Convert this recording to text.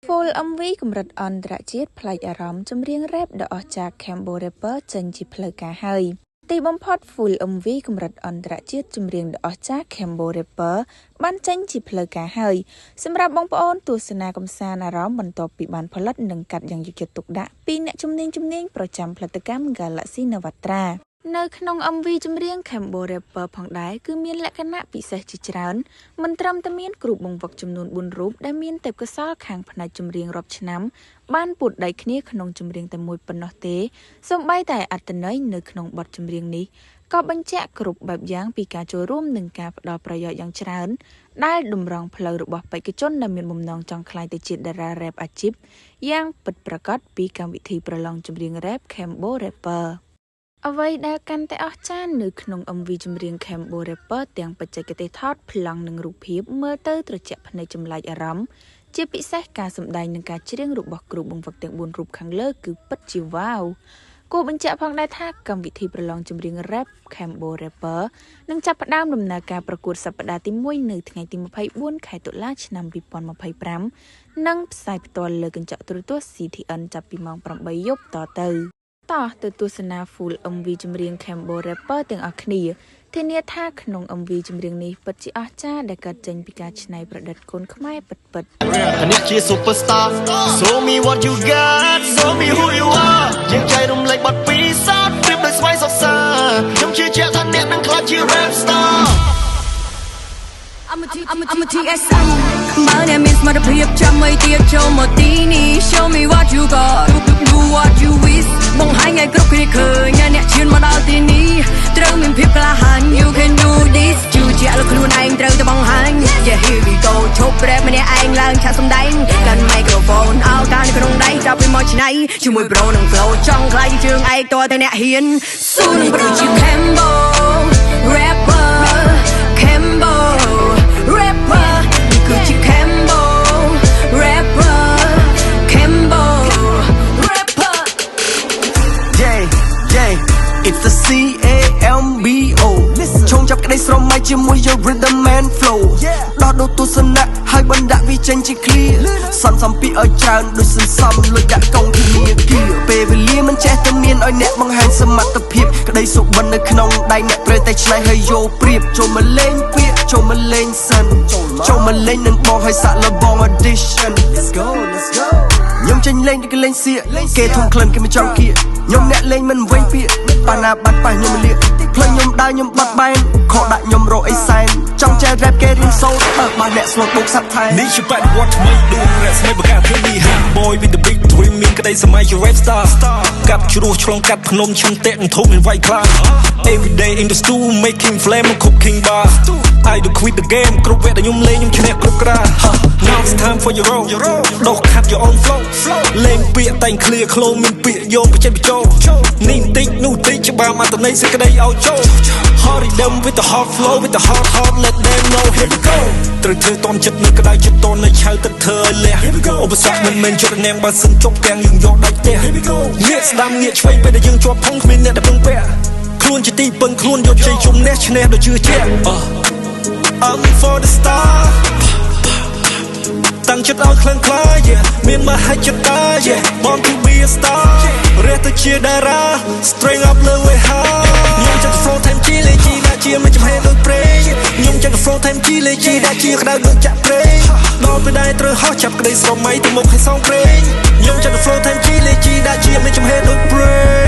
Full MV កម្រិតអន្តរជាតិប្លែកអារម្មណ៍ចម្រៀងរ៉េបដ៏អស្ចារ្យ Cambo Rapper ចេញជាផ្លូវការហើយទីបំផុត Full MV កម្រិតអន្តរជាតិចម្រៀងដ៏អស្ចារ្យ Cambo Rapper បានចេញជាផ្លូវការហើយសម្រាប់បងប្អូនទស្សនាកម្សាន្តអារម្មណ៍បន្ទាប់ពីបានផលិតនិងកាត់យ៉ាងយកចិត្តទុកដាក់ពីអ្នកជំនាញប្រចាំផលិតកម្ម Galaxy Navatra នៅក្នុង MV ចម្រៀង Cambo Rapper ផងដែរគឺមានលក្ខណៈពិសេសជាច្រើនមិនត្រឹមតែមានគ្រូបង្វឹកចំនួន4រូបដែលមានទេពកោសល្យខាងផ្នែកចម្រៀងរាប់ឆ្នាំបានពុតដៃគ្នាក្នុងចម្រៀងតែមួយប៉ុណ្ណោះទេសូម្បីតែអត្ថន័យនៅក្នុងបទចម្រៀងនេះក៏បញ្ជាក់គ្រប់បែបយ៉ាងពីការចូលរួមនិងការផ្ដល់ប្រយោជន៍យ៉ាងច្រើនដែលតម្រង់ផ្លូវរបស់បេក្ខជនដែលមានបំណងចង់ក្លាយទៅជាតារារ៉េបអាជីពយ៉ាងពិតប្រាកដពីកម្មវិធីប្រឡងចម្រៀងរ៉េប Cambo Rapperអ្វីដែលកាន់តែអស្ចារ្យនៅក្នុង MV ចម្រៀង Cambo Rapper ទាំងបច្ចេកទេសថតប្លង់និងរូបភាពមើលទៅត្រជាក់ភ្នែកចម្លែកអារម្មណ៍ជាពិសេសការសម្ដែងនិងការច្រៀងរបស់គ្រូបង្វឹកទាំង4រូបខាងលើគឺពិតជាវ៉ាវគួរបញ្ជាក់ផងដែរថាកម្មវិធីប្រឡងចម្រៀង Rap Cambo Rapper នឹងចាប់ផ្ដើមដំណើរការប្រកួតសប្តាហ៍ទី1នៅថ្ងៃទី24ខែតុលាឆ្នាំ2025និងផ្សាយផ្ទាល់លើកញ្ចក់ទូរទស្សន៍ CTN ចាប់ពីម៉ោង 8 យប់តទៅទៅទស្សនា Full MV ចម្រៀង Cambo Rapper ទាំងអស់គ្នាធានាថាក្នុង MV ចម្រៀងនេះពិតជាអស្ចារ្យដែលកើតចេញពីការច្នៃប្រឌិតកូនខ្មែរពិតនេះជា Superstar Show me what you got Show me who you are យើងចែករំលែកបទពិសោធន៍ប្រៀបដូចស្វ័យសុខសាខ្ញុំជឿជាក់ថាអ្នកនឹងក្លាយជា Rap Star I'm a TSM បើអ្នកមានសមត្ថភាពចាំអីទៀតចូលមកទីនេះ Show me what you got Do what you wish បង្ហាញឲ្យគ្រប់គ្នាឃើញអ្នកឈានមកដល់ទីនេះត្រូវមានភាពក្លាហាន You can do this ជឿជាក់លើខ្លួនឯងត្រូវតែបង្ហាញ Yeah here we go ឈប់រ៉េបម្នាក់ឯងឡើងឆាកសម្ដែងកាន់ microphone អោការនៅក្នុងដៃចាប់ពីមកឆ្នៃជាមួយ Bro និង Flow ចង់ខ្លាយជាជើងឯងតើតែអ្នកហ៊ានស៊ូនឹងប្រជា Cambo Rapper Cambo Rapper គឺជា Cambo Rapper Cambo Rapper Yeah It's the CAMBO ឈងចាប់ក្តីស្រមៃជាមួយ your rhythm and flow ដោះដូរទស្សនៈហើយបណ្ដាក់វាចេញជា clear សន្សំពីឲ្យច្រើនដូចសន្សំលុយដាក់កងធនាគារពេលវេលាមិនចេះតែមានឲ្យអ្នកបង្ហាញសមត្ថភាពក្តីសុបិននៅក្នុងដៃអ្នកត្រូវតែឆ្នៃឲ្យយកព្រៀបចូលមកលេងពាក្យចូលមកលេងសិនចូលមកលេងនឹងបងឲ្យសាក់លបង audition Let's go ខ្ញុំចេញលេងដូចគេលេងសៀកគេធំក្លិនគេមិនចង់គៀកខ្ញុំអ្នកលេងមិនវិញពាក្យបានណាបាត់ប៉ះខ្ញុំលាកផ្លេញខ្ញុំដើរខ្ញុំបាត់បែនខកដាក់ខ្ញុំរកអីសែនចង់ចែក rap គេរៀនសូត្របើបានអ្នកស្លូតបុកសាប់ថែនេះជាបដិវត្តថ្មីដួងរ៉េបស្មីបកាឃើញនេះ Hot Boy with the big dream មានក្តីសម័យជា rap star កាប់ជ្រោះឆ្លងកាត់ភ្នំឈឹងតេនឹងធំមានវាយខ្លាំង Every day in the stool making flame cooking bar I do quit the game គ្រប់វគ្គដែលខ្ញុំលេងខ្ញុំឈ្នះគ្រប់ក្រា Now it's time for your role ដោះខាត់ your own flow លេងពាក្យតែង clear ខ្លូនមានពាក្យយកបច្ចេកបញ្ចូលនេះបន្តិចនោះបន្តិចច្បាស់មកតំណែងសេចក្តីឲ្យចូល Hurry them with the hot flow with the hot let them know here we go ត្រូវធ្វើតន់ចិត្តនៅក្តៅចិត្តតន់នៅឆៅទឹកធ្វើឲ្យលះឧបសគ្គមិនមែនជត់នាងបើសិនជប់ទាំងយើងយកដាច់ទេងាកស្ដាំងាកឆ្វេងពេលដែលយើងជាប់ផងគ្មានអ្នកដែលពឹងពាក់ខ្លួនជាទីពឹងខ្លួនយកជ័យជំនះឈ្នះដោយជឿជាក់ I'm for the star តាំងចិត្តឲ្យខ្លាំងខ្លា yeah មានមហិច្ឆតា yeah born to be a star រះទៅជាតារា string up លើវេហាខ្ញុំចិត្ត flow time ជីលេជីដាក់ជាមិនចំហេដូចព្រេងខ្ញុំចិត្ត flow time ជីលេជីដាក់ជាក្តៅដូចចាក់ព្រេងដល់ពេលដែលត្រូវហោះចាប់ក្តីស្រមៃទៅមុខឲ្យសងព្រេងខ្ញុំចិត្ត flow time ជីលេជីដាក់ជាមិនចំហេដូចព្រេង